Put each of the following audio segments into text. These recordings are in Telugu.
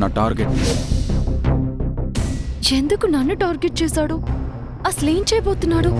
నా టార్గెట్. ఎందుకు నన్ను టార్గెట్ చేశాడు? అసలేం చేయబోతున్నాడు?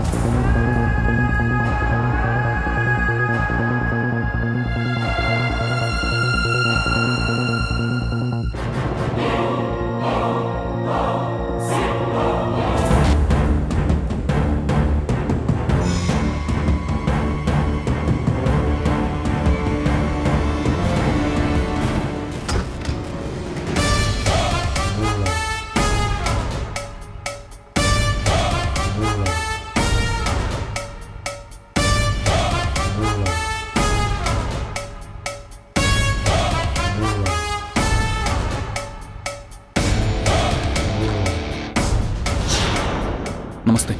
నమస్తే.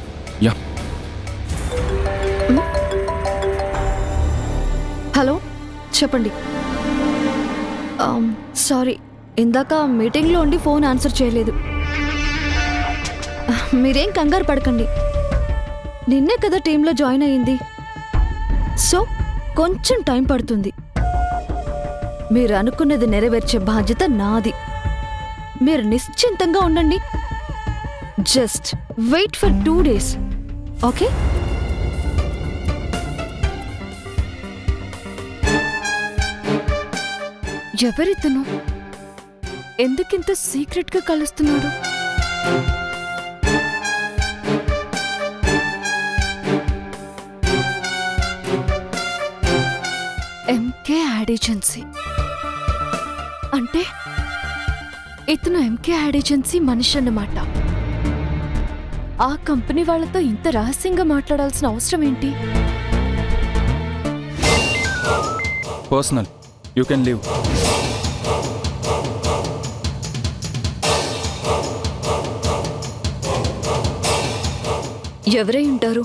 యా, హలో, చెప్పండి. సారీ, ఇందాక మీటింగ్లో ఉండి ఫోన్ ఆన్సర్ చేయలేదు. మీరేం కంగారు పడకండి, నిన్నే కదా టీంలో జాయిన్ అయ్యింది. సో కొంచెం టైం పడుతుంది. మీరు అనుకున్నది నెరవేర్చే బాధ్యత నాది. మీరు నిశ్చింతంగా ఉండండి. Just wait for 2 days, okay? ఎవరితను? ఎందుకింత సీక్రెట్గా కలుస్తున్నాడు? ఎంకే యాడ్ ఏజెన్సీ అంటే ఇతను ఎంకే యాడ్ ఏజెన్సీ మనిషి అన్నమాట. ఆ కంపెనీ వాళ్ళతో ఇంత రహస్యంగా మాట్లాడాల్సిన అవసరం ఏంటి? Personal, you can leave. ఎవరై ఉంటారు?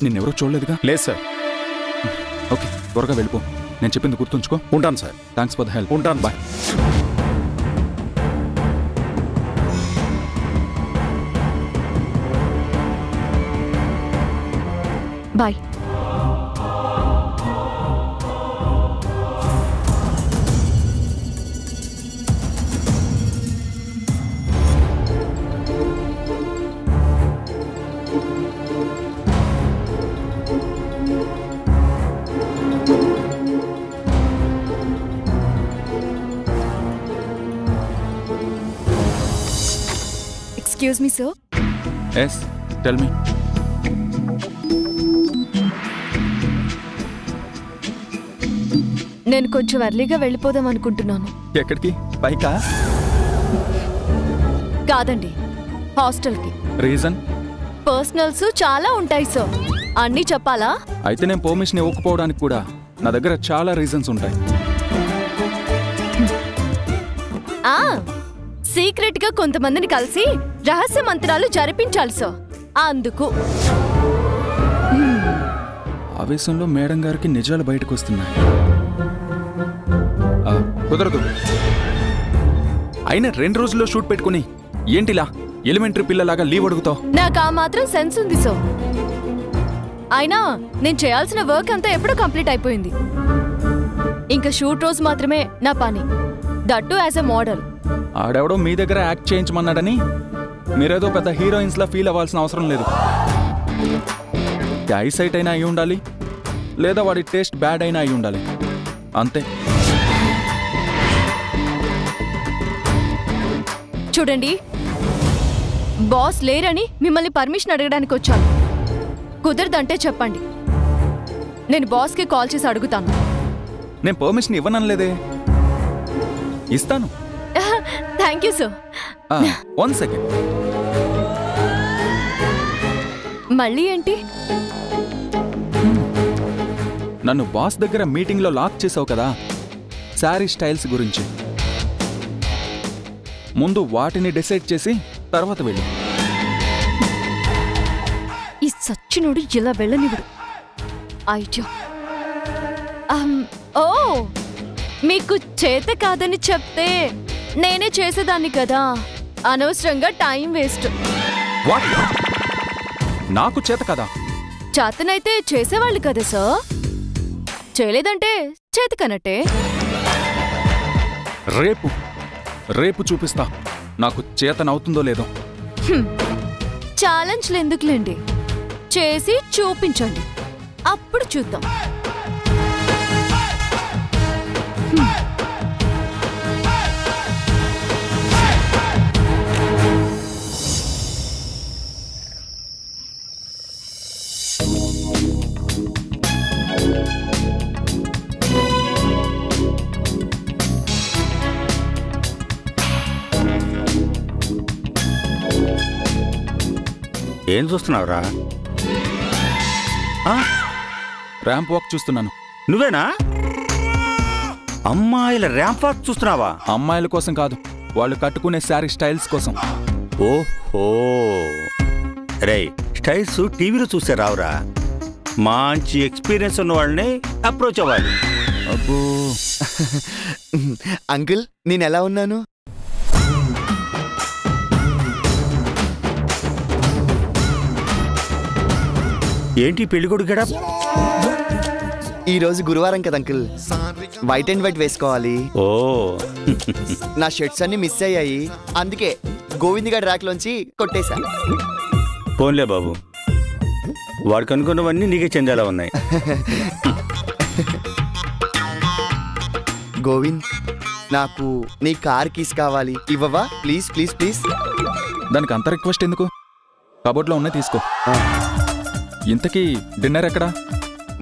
నిన్నెవరూ చూడలేదుగా? లేదు సార్. ఓకే, త్వరగా వెళ్ళిపో. నేను చెప్పింది గుర్తుంచుకో. ఉంటాను sir. Thanks for the help. ఉంటాను. Bye. Bye. Excuse me sir. Yes, tell me. నేను కొంచెం ఎర్లీగా వెళ్ళిపోదాం అనుకుంటున్నాను. ఎక్కడికి? పైకా? కాదండి, హాస్టల్కి. రీజన్? పర్సనల్స్ చాలా ఉంటాయి సార్. అన్నీ చెప్పాలా? అయితే నేను పర్మిషన్ ఇవ్వకపోవడానికి కూడా నా దగ్గర చాలా రీజన్స్ ఉంటాయి. సీక్రెట్ గా కొంతమందిని కలిసి రహస్య మంత్రాలు జరిపించాలి సార్. అందుకు ఆవేశంలో మేడం గారికి నిజాలు బయటకు వస్తున్నాయి. కుదరదు. అయినా 2 రోజుల్లో షూట్ పెట్టుకుని ఏంటిలా ఎలిమెంటరీ పిల్లలాగా లీవ్ అడుగుతావు? నాకు ఆ మాత్రం సెన్స్ ఉంది సార్. అయినా నేను చేయాల్సిన వర్క్ అంతా ఎప్పుడో కంప్లీట్ అయిపోయింది. ఇంకా షూట్ రోజు మాత్రమే నా పని, దట్టు యాజ్ ఎ మోడల్. ఆడెవడో మీ దగ్గర యాక్ట్ చేయించమన్నాడని మీరేదో పెద్ద హీరోయిన్స్ లా ఫీల్ అవ్వాల్సిన అవసరం లేదు. ఐసైట్ అయినా అయి ఉండాలి, లేదా వాడి టేస్ట్ బ్యాడ్ అయినా అయి ఉండాలి, అంతే. చూడండి, బాస్ లేరని మిమ్మల్ని పర్మిషన్ అడగడానికి వచ్చాను. కుదరదంటే చెప్పండి, నేను బాస్కి కాల్ చేసి అడుగుతాను. నేను పర్మిషన్ ఇవ్వనలేదే, ఇస్తాను. Thank you sir. 1 సెకండ్. మళ్ళీ ఏంటి? నన్ను బాస్ దగ్గర మీటింగ్లో లాక్ చేసావు కదా, శారీ స్టైల్స్ గురించి. ముందు వాటిని డిసైడ్ చేసి తర్వాత వెళ్ళు. ఈ సచ్చినోడు ఇలా వెళ్ళనివ్వడు. ఐడియా. ఓ, మీకు చేత కాదని చెప్తే నేనే చేసేదాన్ని కదా. అనవసరంగా టైం వేస్ట్. నాకు చేత కదా? చేతనైతే చేసేవాళ్ళు కదా సార్. చేయలేదంటే చేతకనట్టే. రేపు చూపిస్తా నాకు చేతనవుతుందో లేదో. ఛాలెంజ్లు ఎందుకులేండి, చేసి చూపించండి, అప్పుడు చూద్దాం. ఏం చూస్తున్నావురా? ర్యాంప్ వాక్ చూస్తున్నాను. నువ్వేనా? అమ్మాయిల ర్యాంప్ వాక్ చూస్తున్నావా? అమ్మాయిల కోసం కాదు, వాళ్ళు కట్టుకునే శారీ స్టైల్స్ కోసం. ఓహో రే, స్టైల్స్ టీవీలో చూసే రావురా, మంచి ఎక్స్పీరియన్స్ ఉన్న వాళ్ళని అప్రోచ్ అవ్వాలి. అబ్బో అంకుల్, నేను ఎలా ఉన్నాను? ఏంటి పెళ్ళికొడుకు గెటప్? ఈరోజు గురువారం కదా అంకుల్, వైట్ అండ్ వైట్ వేసుకోవాలి. ఓ నా షర్ట్స్ అన్ని మిస్ అయ్యాయి, అందుకే గోవింద్ గారి ర్యాక్లోంచి కొట్టేశా. పోన్లే బాబు, వాడికి అనుకున్నవన్నీ నీకే చెందేలా ఉన్నాయి. గోవింద్, నాకు నీ కార్ కీస్ కావాలి, ఇవ్వవా? Please please please. దానికి అంత రిక్వెస్ట్ ఎందుకు? కబోర్డ్లో ఉన్నాయి, తీసుకో. ఇంతకీ డిన్నర్ ఎక్కడా?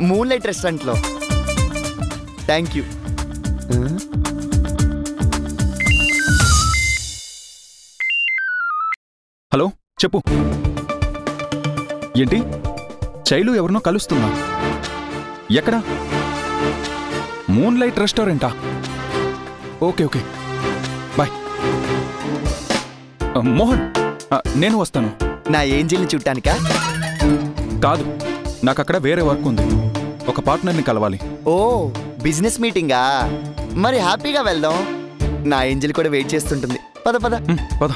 మూన్ లైట్ రెస్టారెంట్లో. Thank you. హలో, చెప్పు. ఏంటి శైలు ఎవరినో కలుస్తున్నా? ఎక్కడా? మూన్ లైట్ రెస్టారెంటా? Okay okay, bye. మోహన్, నేను వస్తాను. నా ఏంజిల్ని చూడటానికా? కాదు, నాకు అక్కడ వేరే వర్క్ ఉంది, ఒక పార్ట్నర్ని కలవాలి. ఓ, బిజినెస్ మీటింగా? మరి హ్యాపీగా వెళ్దాం, నా ఏంజిల్ కూడా వెయిట్ చేస్తుంటుంది. పద పద పద.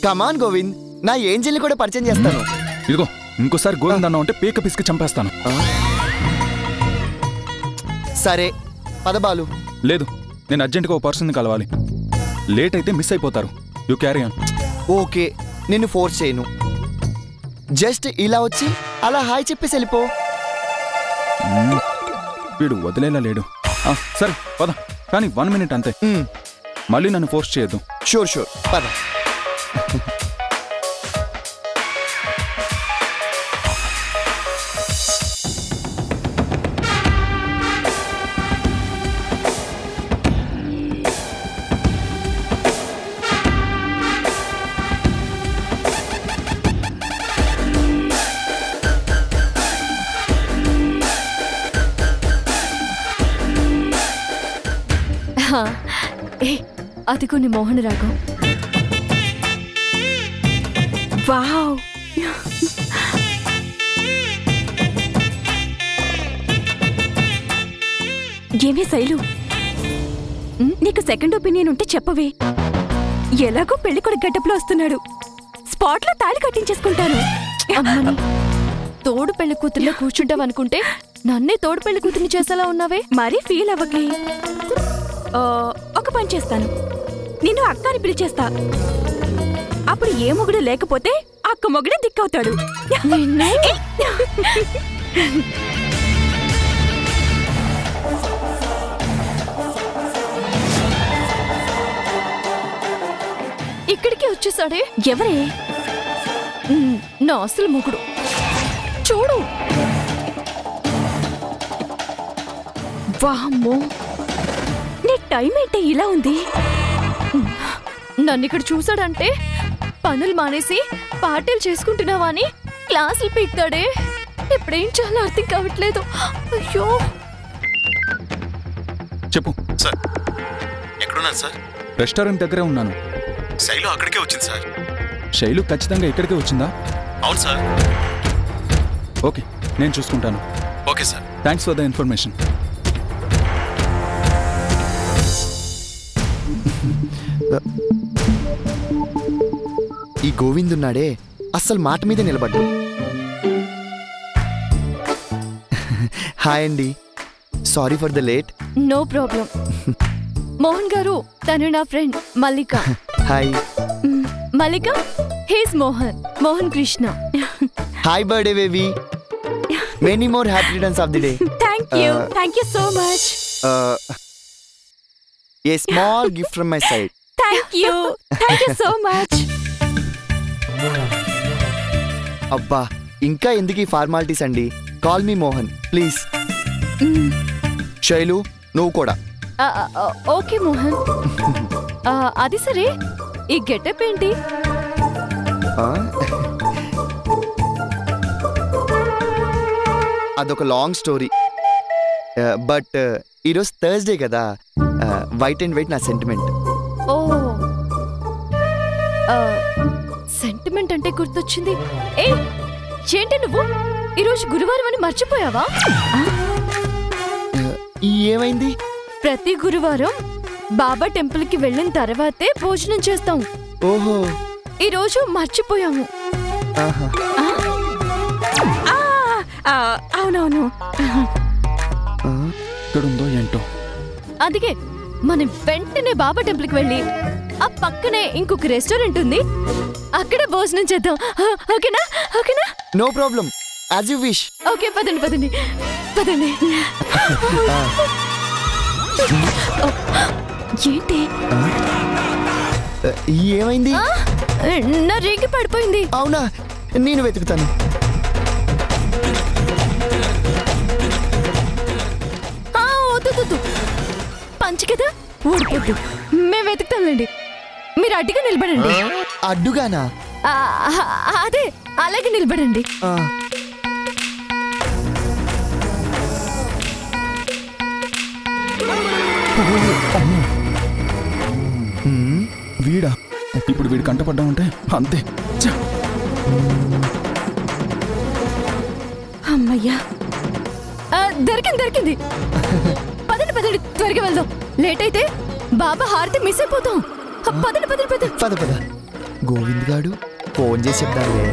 కమాన్ గోవింద్, నా ఏంజిల్ని కూడా పరిచయం చేస్తాను. ఇదిగో, ఇంకోసారి గోవింద్ అన్నా ఉంటే పీక పిసికి చంపేస్తాను. సరే పద బాలు. లేదు, నేను అర్జెంటుగా ఓ పర్సన్ని కలవాలి, లేట్ అయితే మిస్ అయిపోతారు. You carry on. ఓకే, నిన్ను ఫోర్స్ చేయను, జస్ట్ ఇలా వచ్చి అలా హాయ్ చెప్పేసి వెళ్ళిపో. వీడు వదిలేలా లేడు. సరే పద, కానీ 1 minute అంతే, మళ్ళీ నన్ను ఫోర్స్ చేయొద్దు. షూర్ షూర్, పద. అది కొన్ని మోహన రాగం. వావ్, ఏమే శైలు, నీకు సెకండ్ ఒపీనియన్ ఉంటే చెప్పవే. ఎలాగో పెళ్లి కొడుకు గడ్డపులో వస్తున్నాడు, స్పాట్ లో తాళి కట్టించేసుకుంటాను. అమ్మని, తోడు పెళ్లి కూతుర్లో కూర్చుంటావనుకుంటే నన్నే తోడు పెళ్లి కూతుర్ని చేసేలా ఉన్నావే. మరీ ఫీల్ అవ్వకే. ఒక పని చేస్తాను, నిన్ను అక్క అని పిలిచేస్తా. అప్పుడు ఏ మొగుడు లేకపోతే అక్క మొగుడే దిక్కవుతాడు. ఇక్కడికి వచ్చేసాడే. ఎవరే? నా అసలు మొగుడు. చూడు. వామ్మో, నీ టైం ఏంటే ఇలా ఉంది? నన్ను ఇక్కడ చూసాడంటే పనులు మానేసి పార్టీలు చేసుకుంటున్నావా అని క్లాసులు పీక్తాడే. ఇప్పుడేం చాలా అర్థం కావట్లేదు. అయ్యో. చెప్పు సార్. ఎక్కడున్నారు సార్? రెస్టారెంట్ దగ్గరే ఉన్నాను. శైలు అక్కడికే వచ్చింది సార్. శైలు ఖచ్చితంగా ఇక్కడికే వచ్చిందా? అవును సార్. ఓకే, నేను చూసుకుంటాను. Okay sir. Thanks for the information. ఈ గోవింద్ ఉన్నాడే అస్సలు మాట మీద నిలబడ్డు. హాయ్ అండి, sorry for the late. No problem. Mohan garu, తను నా friend Mallika. Hi Mallika, he's Mohan Krishna. Hi birthday baby, many more happy returns of the day. Thank you so much. A small gift from my side. Thank you so much. అబ్బా, ఇంకా ఎందుకు ఈ ఫార్మాలిటీస్ అండి? Call me Mohan please. Shailu, నువ్వు కూడా. ఓకే మోహన్. అది సరే, ఈ గెటప్ ఏంటి? అదొక లాంగ్ స్టోరీ. బట్ ఈరోజు థర్స్డే కదా, వైట్ అండ్ వైట్ నా సెంటిమెంట్. ఓ, సెంటిమెంట్ అంటే గుర్తొచ్చింది. ఏ ఏంటి నువ్వు ఈరోజు గురువారం అని మర్చిపోయావా? ఏమైంది? ప్రతి గురువారం బాబా టెంపుల్ కి వెళ్ళిన తర్వాతే భోజనం చేస్తాం. ఓహో, ఈ రోజు మర్చిపోయాము. అవునవును. ఇక్కడుందో ఏంటో. అందుకే మనం వెంటనే బాబా టెంపుల్ కి వెళ్ళి ఆ పక్కనే ఇంకొక రెస్టారెంట్ ఉంది, అక్కడ భోజనం చేద్దాం. ఓకేనా? ఓకేనా? No problem, as you wish. Okay, పదండి పదండి పదండి. ఏంటి? ఏమైంది? నా రింగ్ పడిపోయింది. అవునా, నేను వెతుకుతాను. పంచి కదా, ఊడిపోద్దు. మేము వెతుకుతాంలేండి, మీరు అడ్డుగా నిలబడండి. అడ్డుగానా? అదే, అలాగే నిలబడండి. వీడా? ఇప్పుడు వీడు కంటపడ్డా ఉంటే అంతే. అమ్మయ్యా, దొరికింది. పదండి పదండి, త్వరగా వెళ్దాం. లేట్ అయితే బాబా హారతి మిస్ అయిపోతాం. పదండి పదండి పదండి. పద. గోవింద్ గాడు ఫోన్ చేసి చెప్తానులే.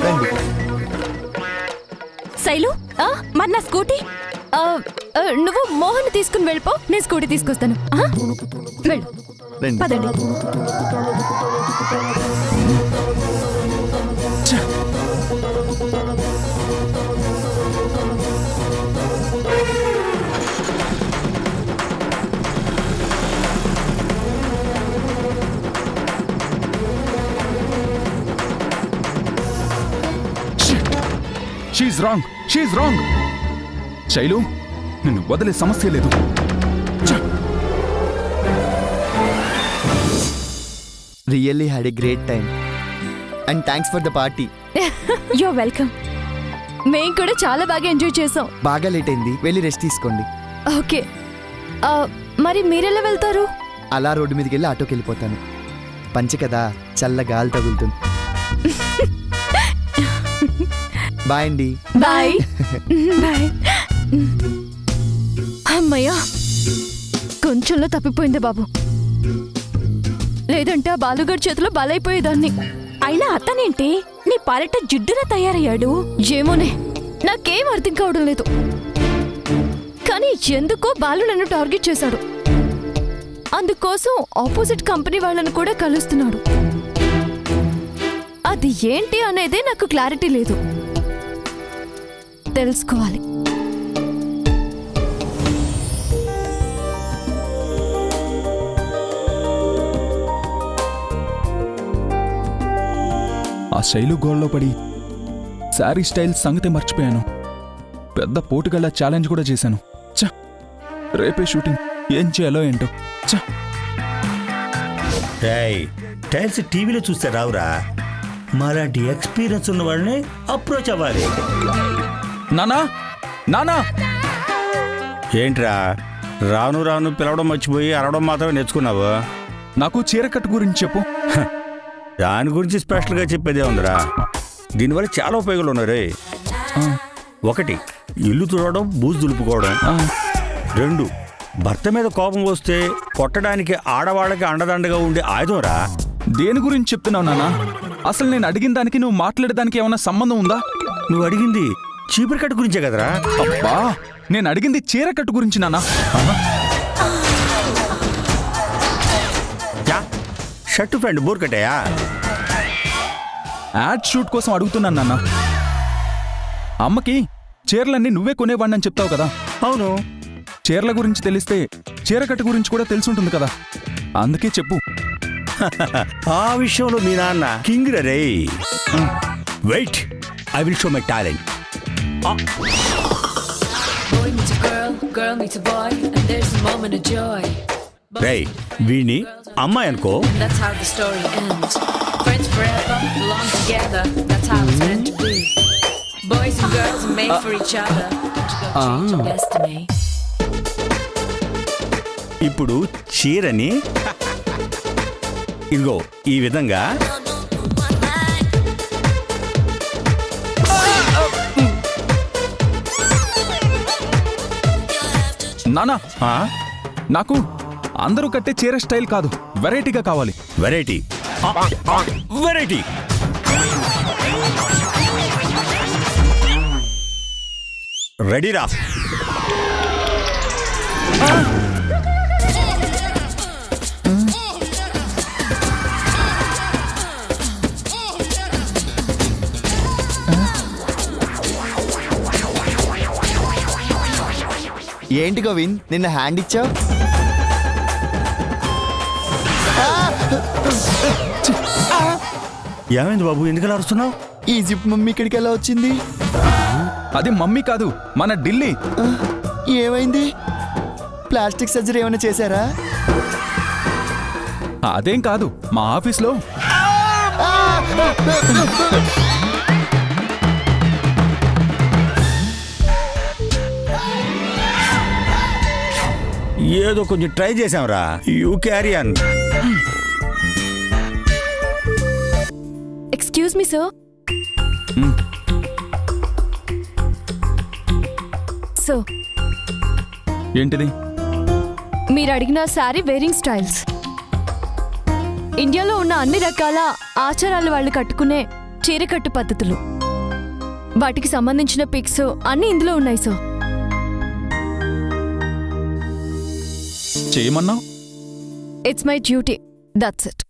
రండి. శైలు, మరి నా స్కూటీ? నువ్వు మోహన్ తీసుకుని వెళ్ళిపో, నేను స్కూటీ తీసుకొస్తాను. వెళ్ళు, రండి. పదండి. She's wrong. శైలు, నిన్ను వదిలే సమస్య లేదు. Really had a great time and thanks for the party. You're welcome. మేము కూడా చాలా బాగా ఎంజాయ్ చేసాం. బాగా లేట్ అయింది, వెళ్ళి రెస్ట్ తీసుకోండి. ఓకే, మరి మీరెలా వెళ్తారు? అలా రోడ్డు మీదకి వెళ్ళి ఆటోకి వెళ్ళిపోతాను. పంచి కదా, చల్ల గాలి తగులుతుంది. బాయ్ అండి. Bye bye. అమ్మయ్యా, కొంచెంలో తప్పిపోయింది బాబు, లేదంటే ఆ బాలుగారి చేతిలో బలైపోయేదాన్ని. అయినా అతనేంటి నీ పాలిట జిడ్డున తయారయ్యాడు? ఏమోనే, నాకేం అర్థం కావడం లేదు. కానీ ఎందుకో బాలు నన్ను టార్గెట్ చేశాడు. అందుకోసం ఆపోజిట్ కంపెనీ వాళ్ళను కూడా కలుస్తున్నాడు. అది ఏంటి అనేదే నాకు క్లారిటీ లేదు, తెలుసుకోవాలి. ఆ శైలు గోల్లో పడి శారీ స్టైల్ సంగతి మర్చిపోయాను. పెద్ద పోటుగళ్ళ ఛాలెంజ్ కూడా చేశాను. రేపే షూటింగ్, ఏం చేయాలో ఏంటో. టైల్స్ టీవీలో చూస్తే రావురా, మాలాంటి ఎక్స్పీరియన్స్ ఉన్న వాళ్ళని అప్రోచ్ అవ్వాలి. నానా, ఏంట్రా రాను రాను పిలవడం మర్చిపోయి అరవడం మాత్రమే నేర్చుకున్నావు? నాకు చీరకట్టు గురించి చెప్పు. దాని గురించి స్పెషల్గా చెప్పేదే ఉందిరా. దీనివల్ల చాలా ఉపయోగాలు ఉన్నాయి. 1, ఇల్లు తుడవడం, బూజు దులుపుకోవడం. 2, భర్త మీద కోపం వస్తే కొట్టడానికి ఆడవాళ్ళకి అండదండగా ఉండే ఆయుధం రా. దేని గురించి చెప్తున్నావు నాన్న? అసలు నేను అడిగిన దానికి నువ్వు మాట్లాడేదానికి ఏమైనా సంబంధం ఉందా? నువ్వు అడిగింది చీపురు కట్టు గురించే కదరా? అబ్బా, నేను అడిగింది చీర కట్టు గురించి నాన్న. షర్టు ఫ్రెండ్ బోర్ కట్టాయా? యాడ్ షూట్ కోసం అడుగుతున్నాను నాన్న. అమ్మకి చీరలన్నీ నువ్వే కొనేవాడిని చెప్తావు కదా. అవును. చీరల గురించి తెలిస్తే చీరకట్టు గురించి కూడా తెలుసుంటుంది కదా, అందుకే చెప్పు. ఆ విషయంలో మీ నాన్న king Ray. Wait, I will show my talent. Ray, వీణి అమ్మాయి అనుకో. ఇప్పుడు చీరని ఇదిగో ఈ విధంగా నానా, నాకు అందరూ కట్టే చీర స్టైల్ కాదు, వెరైటీగా కావాలి. Variety variety. రెడీరా? ఏంటి గోవింద్, నిన్న హ్యాండ్ ఇచ్చావు? ఏమైంది బాబు, ఎందుకలా అరుస్తున్నావు? ఈ జిప్ మమ్మీ ఇక్కడికి ఎలా వచ్చింది? అది మమ్మీ కాదు, మన ఢిల్లీ. ఏమైంది? ప్లాస్టిక్ సర్జరీ ఏమైనా చేశారా? అదేం కాదు, మా ఆఫీస్లో ఏదో కొంచెం ట్రై చేసాంరా. You carry on. Excuse me sir. So ఏంటిది? మీరు అడిగిన శారీ వేరింగ్ స్టైల్స్. ఇండియాలో ఉన్న అన్ని రకాల ఆచారాలు వాళ్ళు కట్టుకునే చీరకట్టు పద్ధతులు, వాటికి సంబంధించిన పిక్స్ అన్ని ఇందులో ఉన్నాయి సార్. చేయమన్నావు? It's my duty, that's it.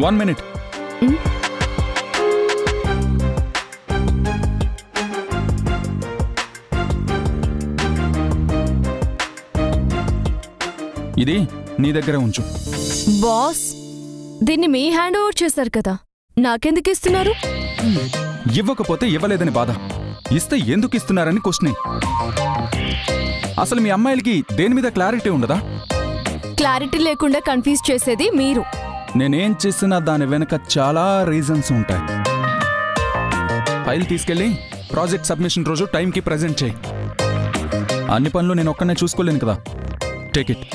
1 minute. ఇది నీ దగ్గర ఉంచు. బాస్, దీన్ని మీ హ్యాండ్ ఓవర్ చేశారు కదా, నాకెందుకు ఇస్తున్నారు? ఇవ్వకపోతే ఇవ్వలేదని బాధ, ఇస్తే ఎందుకు ఇస్తున్నారని క్వశ్చన్. అసలు మీ అమ్మాయిలకి దేని మీద క్లారిటీ ఉండదా? క్లారిటీ లేకుండా కన్ఫ్యూజ్ చేసేది మీరు. నేనేం చేసినా దాని వెనక చాలా రీజన్స్ ఉంటాయి. ఫైల్ తీసుకెళ్ళి ప్రాజెక్ట్ సబ్మిషన్ రోజు టైంకి ప్రెజెంట్ చేయి. అన్ని పనులు నేను ఒక్కనే చూసుకోలేను కదా. Take it.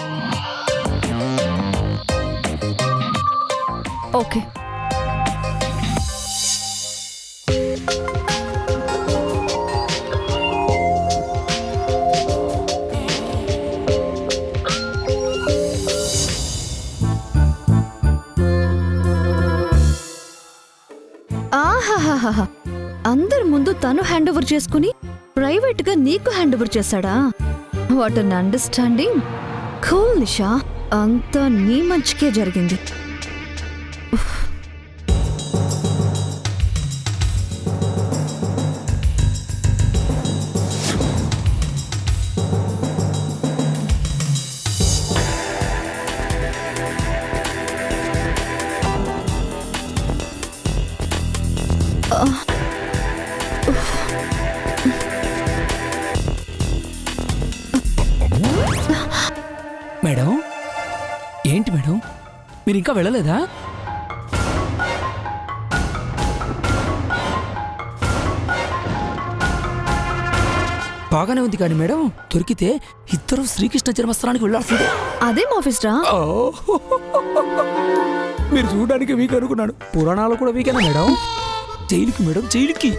ఓకే. ఆహాహాహా, అందరి ముందు తను హ్యాండ్ ఓవర్ చేసుకుని ప్రైవేట్ గా నీకు హ్యాండ్ ఓవర్ చేశాడా? What an understanding. కూల్ నిషా, అంతా నీ మంచికే జరిగింది. మేడం, ఏంటి మేడం, మీరు ఇంకా వెళ్ళలేదా? బాగానే ఉంది కానీ మేడం, దొరికితే ఇద్దరు శ్రీకృష్ణ జన్మస్థానానికి వెళ్ళాల్సిందే. అదేం ఆఫీస్ రా? మీరు చూడడానికి వీక్ అనుకున్నాను, పురాణాలు కూడా వీకేనా మేడం? జైలుకి మేడం, జైలుకి.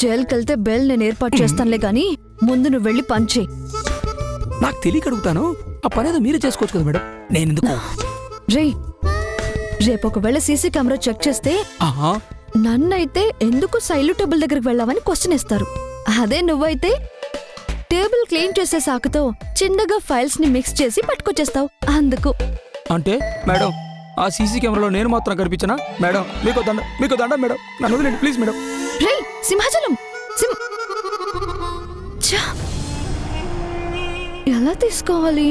జైలుకి వెళ్తే బెల్ నేను ఏర్పాటు చేస్తానులే గాని ముందు నువ్వు వెళ్ళి పనిచేయి. నాకు తెలియక అడుగుతాను. ఆ పని ఏదో మీరే చేసుకోవచ్చు కదా మేడం, నేను ఎందుకు? రే రేపు ఒకవేళ సీసీ కెమెరా చెక్ చేస్తే ఆహా, నన్నైతే ఎందుకు శైలు టేబుల్ దగ్గరికి వెళ్ళావని క్వశ్చన్ ఇస్తారు. అదే నువ్వైతే టేబుల్ క్లీన్ చేసే సాకుతో చిన్నగా ఫైల్స్ ని మిక్స్ చేసి పట్టుకొచ్చేస్తావు. అందుకు అంటే మేడం ఆ సీసీ కెమెరాలో నేను మాత్రం కనిపించనా? మేడం మీకు దండ మేడం, నన్ను వదిలేండి ప్లీజ్ మేడం. రే సింహాచలం ఎలా తీసుకోవాలి?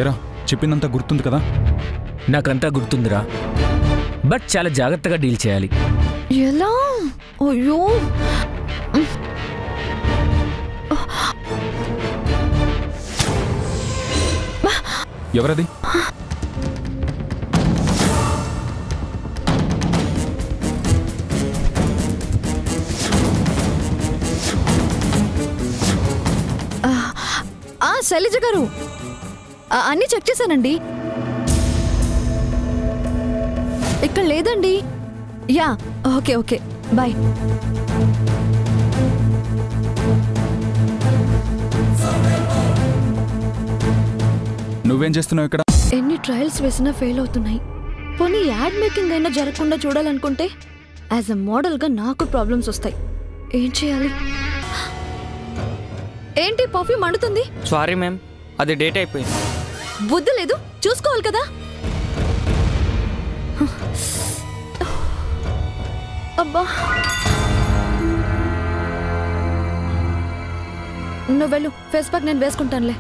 ఎరా చెప్పిందంతా గుర్తుంది కదా? నాకంతా గుర్తుందిరా, బట్ చాలా జాగ్రత్తగా డీల్ చేయాలి. ఎలా? అయ్యో ఎవరది? శైలజ గారు, అన్నీ చెక్ చేశానండి. ఇక్కడ లేదండి. Yeah okay okay bye. నువ్వేం చేస్తున్నావు ఇక్కడ? ఎన్ని ట్రయల్స్ వేసినా ఫెయిల్ అవుతున్నాయి. పోనీ యాడ్ మేకింగ్ అయినా జరగకుండా చూడాలనుకుంటే యాజ్ అ మోడల్గా నాకు ప్రాబ్లమ్స్ వస్తాయి. ఏం చేయాలి? ఏంటి పర్ఫ్యూమ్ మండుతుంది? సారీ మ్యామ్, అది డేట్ అయిపోయింది. బుద్ధి లేదు, చూసుకోవాలి కదా. అబ్బా నువ్వు వెళ్ళు, ఫేస్ ప్యాక్ నేను వేసుకుంటానులే.